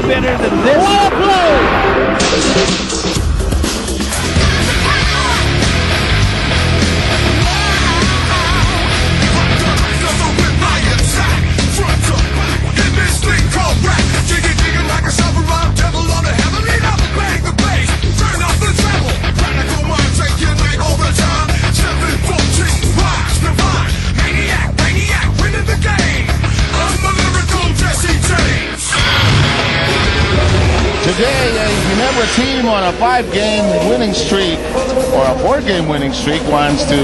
better than this. What a play! Today, a Ginebra team on a 5-game winning streak, or a 4-game winning streak, wants to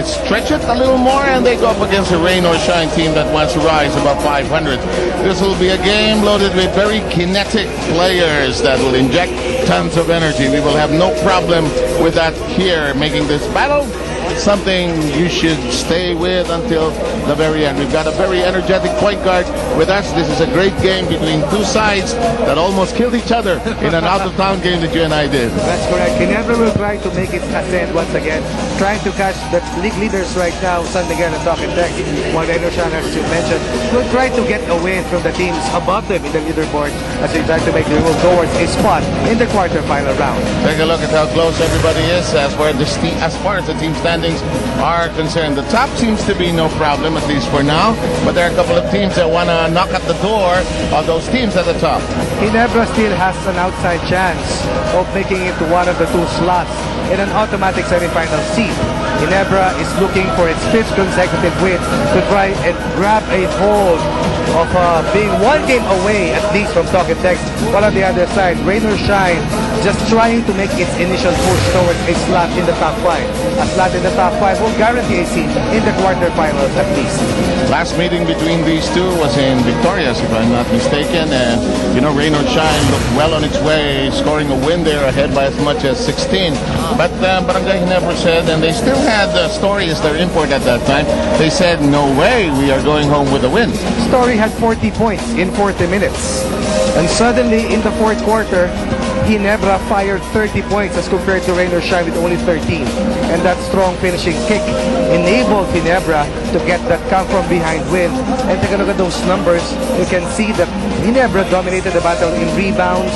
stretch it a little more, and they go up against a rain or shine team that wants to rise above 500. This will be a game loaded with very kinetic players that will inject tons of energy. We will have no problem with that here, making this battle something you should stay with until the very end. We've got a very energetic point guard with us. This is a great game between two sides that almost killed each other in an out-of-town game that you and I did. That's correct. Ginebra will try to make its ascent once again, trying to catch the league leaders right now, San Miguel and Talk and Tech, while Renoshan, as you mentioned, will try to get a win from the teams above them in the leaderboard as they try to make their move towards a spot in the quarterfinal round. Take a look at how close everybody is as far as the team standings are concerned. The top seems to be no problem, at least for now, but there are a couple of teams that want to knock at the door of those teams at the top. Ginebra still has an outside chance of making it to one of the two slots in an automatic semifinal seed. Ginebra is looking for its 5th consecutive win to try and grab a hold of being 1 game away at least from Talk and Text, while on the other side, Rain or Shine just trying to make its initial push towards a slot in the top 5. A slot in the top 5 will guarantee a seat in the quarterfinals at least. Last meeting between these two was in Victorias, if I'm not mistaken, and you know, Rain or Shine looked well on its way, scoring a win there, ahead by as much as 16. But Barangay Ginebra said, and they still had Story as their import at that time, they said, no way, we are going home with a win. Story had 40 points in 40 minutes. And suddenly, in the 4th quarter, Ginebra fired 30 points as compared to Rain or Shine with only 13. And that strong finishing kick enabled Ginebra to get that come from behind win. And take a look at those numbers. You can see that Ginebra dominated the battle in rebounds,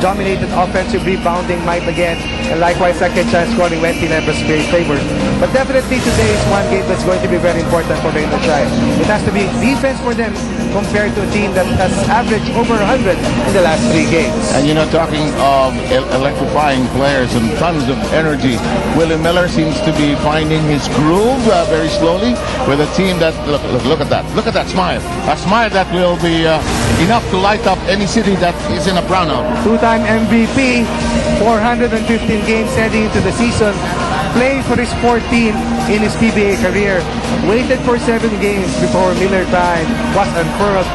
dominated offensive rebounding might again, and likewise second chance scoring went Ginebra's favor. But definitely today is one game that's going to be very important for Rain or Shine. It has to be defense for them compared to a team that has averaged over 100 in the last 3 games. And you know, talking of electrifying players and tons of energy, Willie Miller seems to be finding his groove very slowly with a team that, look at that. Look at that smile. A smile that will be enough to light up any city that is in a brownout. 2-time MVP, 415 games heading into the season, playing for his 14th in his PBA career. Waited for 7 games before Miller time was unfurled.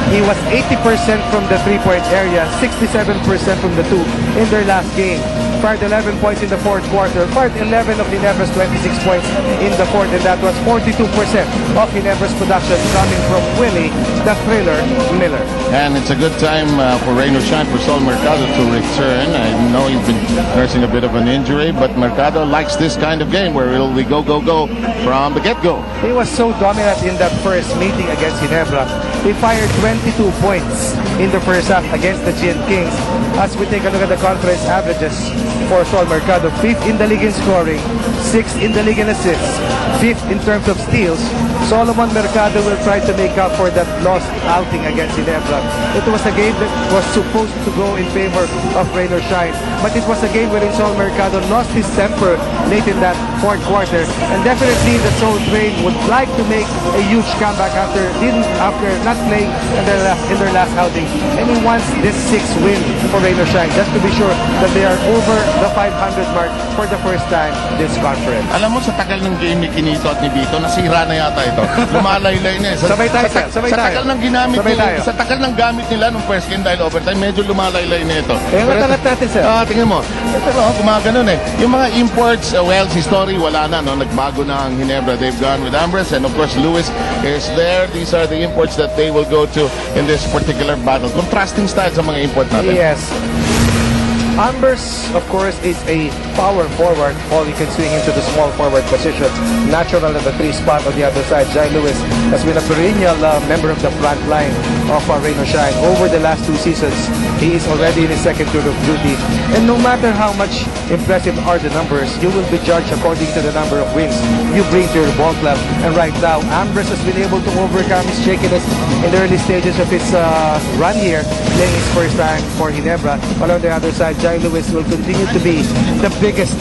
He was 80% from the 3-point area, 67% from the 2 in their last game. Fired 11 points in the 4th quarter, fired 11 of Ginebra's 26 points in the 4th, and that was 42% of Ginebra's production coming from Willie, the Thriller Miller. And it's a good time for Rain or Shine for Sol Mercado to return. I know he's been nursing a bit of an injury, but Mercado likes this kind of game where it'll be go, go, go from the get-go. He was so dominant in that first meeting against Ginebra. He fired 22 points in the first half against the Gian Kings. As we take a look at the conference averages for Sol Mercado, 5th in the league in scoring, 6th in the league in assists, 5th in terms of steals. Solomon Mercado will try to make up for that lost outing against Ginebra. It was a game that was supposed to go in favor of Rain or Shine, but it was a game wherein Sol Mercado lost his temper late in that 4th quarter, and definitely the Soul Train would like to make a huge comeback after not playing in their last outing. And he wants this 6th win for Rain or Shine, just to be sure that they are over the 500 mark for the first time this conference. Alam mo, sa tagal ng game ni Kinito at ni Bito, nasira na yata ito. Lumalaylay na eh. Sabay tayo. Sa tagal ng gamit nila nung first game dahil overtime, medyo lumalaylay na ito. Matangat natin, sir. Tingnan mo. Pero gumaganon eh. Yung mga imports, well, si Story wala na, no? Nagbago na ang Ginebra. They've gone with Ambrose, and of course Lewis is there. These are the imports that they will go to in this particular battle. Contrasting styles sa mga import natin. Yes. Ambers, of course, is a power forward. All you can swing into the small forward position. Natural at the 3 spot on the other side. Jai Lewis has been a perennial member of the front line of Rain or Shine. Over the last 2 seasons, he is already in his second tour of duty. And no matter how much impressive are the numbers, you will be judged according to the number of wins you bring to your ball club. And right now, Ambers has been able to overcome his shakiness in the early stages of his run here, playing his first time for Ginebra. While on the other side, Jai Lewis will continue to be the biggest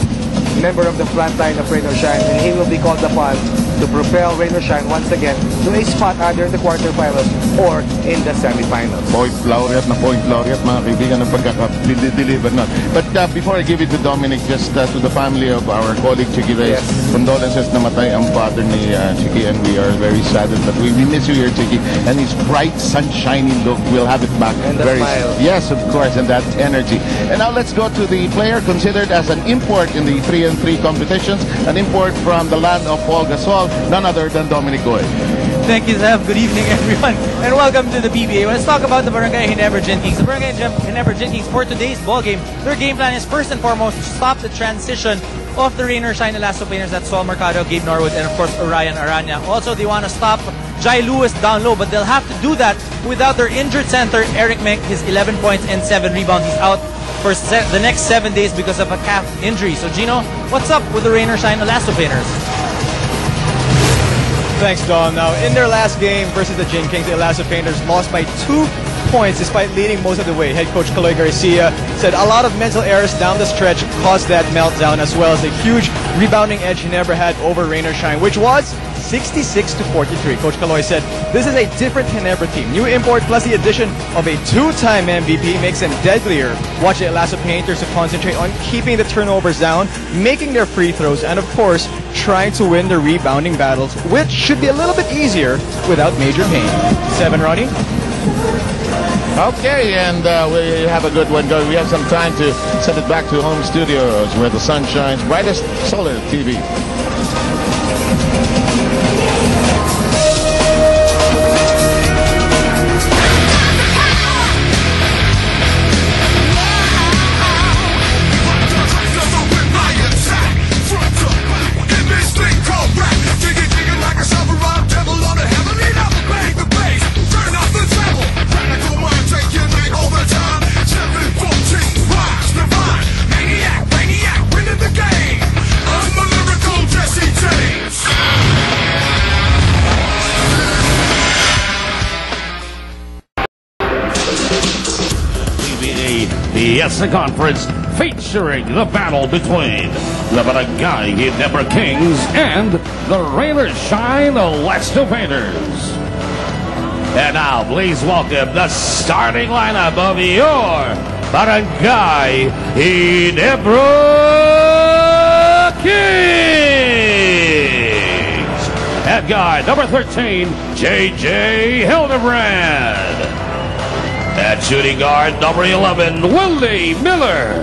member of the front line of Rain or Shine, and he will be called upon to propel Rain or Shine once again to a spot either in the quarterfinals or in the semifinals. Point laureate, mga kaibigan, ng pagkaka-deliver na. But before I give it to Dominic, just to the family of our colleague Chicky Reyes, condolences, namatay ang father ni Chicky, and we are very saddened. But we miss you here, Chicky, and his bright, sunshiny look, we'll have it back. And the smile. Yes, of course, and that energy. And now let's go to the player considered as an import in the 3-on-3 competitions, an import from the land of Paul Gasol, none other than Dominic Goy. Thank you, Zev. Good evening, everyone, and welcome to the PBA. Let's talk about the Barangay Ginebra Gin Kings. The Barangay Ginebra Gin Kings for today's ball game, their game plan is first and foremost to stop the transition of the Rain or Shine Elasto players. That's Sol Mercado, Gabe Norwood, and of course Orion Aranya. Also, they want to stop Jai Lewis down low, but they'll have to do that without their injured center Eric Mek. His 11 points and 7 rebounds. He's out for the next 7 days because of a calf injury. So Gino, what's up with the Rain or Shine Elasto painters? Thanks, Don. Now, in their last game versus the Gin Kings, the Elasto Painters lost by 2 points despite leading most of the way. Head coach Kaloy Garcia said a lot of mental errors down the stretch caused that meltdown, as well as the huge rebounding edge Ginebra had over Rain or Shine, which was 66-43. Coach Kaloy said, this is a different Ginebra team. New import plus the addition of a 2-time MVP makes them deadlier. Watch the Elasto Painters to concentrate on keeping the turnovers down, making their free throws, and of course, trying to win the rebounding battles, which should be a little bit easier without major pain. 7, Ronnie? Okay, and we have a good one going. We have some time to send it back to home studios where the sun shines brightest solar TV. The conference featuring the battle between the Barangay Ginebra Kings and the Rain or Shine Elasto Painters. And now, please welcome the starting lineup of your Barangay Ginebra Kings. At guy number 13, J.J. Hildebrand. At shooting guard, number 11, Willie Miller.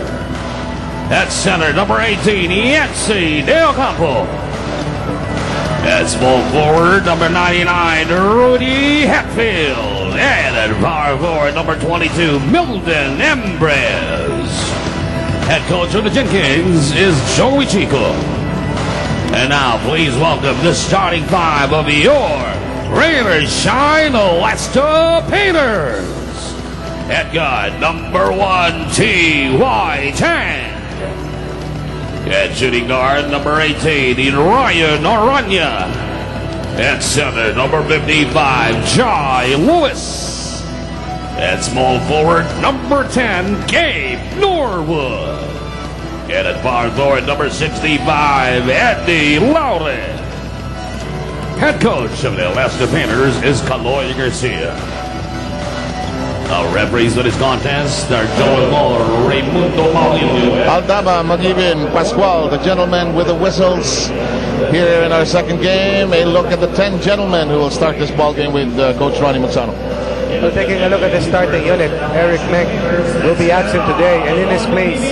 At center, number 18, Yancy De Ocampo. At small forward, number 99, Rudy Hatfield. And at power forward, number 22, Milton Embrez. Head coach of the Gin Kings is Joey Chico. And now, please welcome the starting 5 of your Rain or Shine Elasto Painters. At guard, number 1, T.Y. Tang. At shooting guard, number 18, Ryan Aranya. At center, number 55, Jai Lewis. At small forward, number 10, Gabe Norwood. And at power forward, number 65, Andy Lowry. Head coach of the Elasto Painters is Kaloy Garcia. Our referees for this contest are Joel Moore, Raimundo Maulino. Aldama, Magibin, Pascual, the gentlemen with the whistles. Here in our second game, a look at the 10 gentlemen who will start this ball game with Coach Ronnie Magsano. So taking a look at the starting unit, Eric Mek will be absent today, and in his place,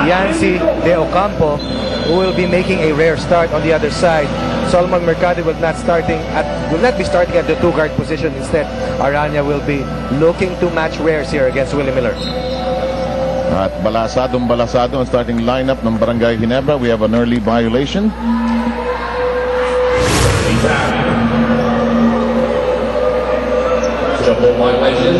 Yancy De Ocampo, who will be making a rare start on the other side. Solomon Mercado will not be starting at the 2-guard position. Instead, Aranya will be looking to match rares here against Willie Miller. At balasado ang starting lineup ng Barangay Ginebra. We have an early violation. Double violation.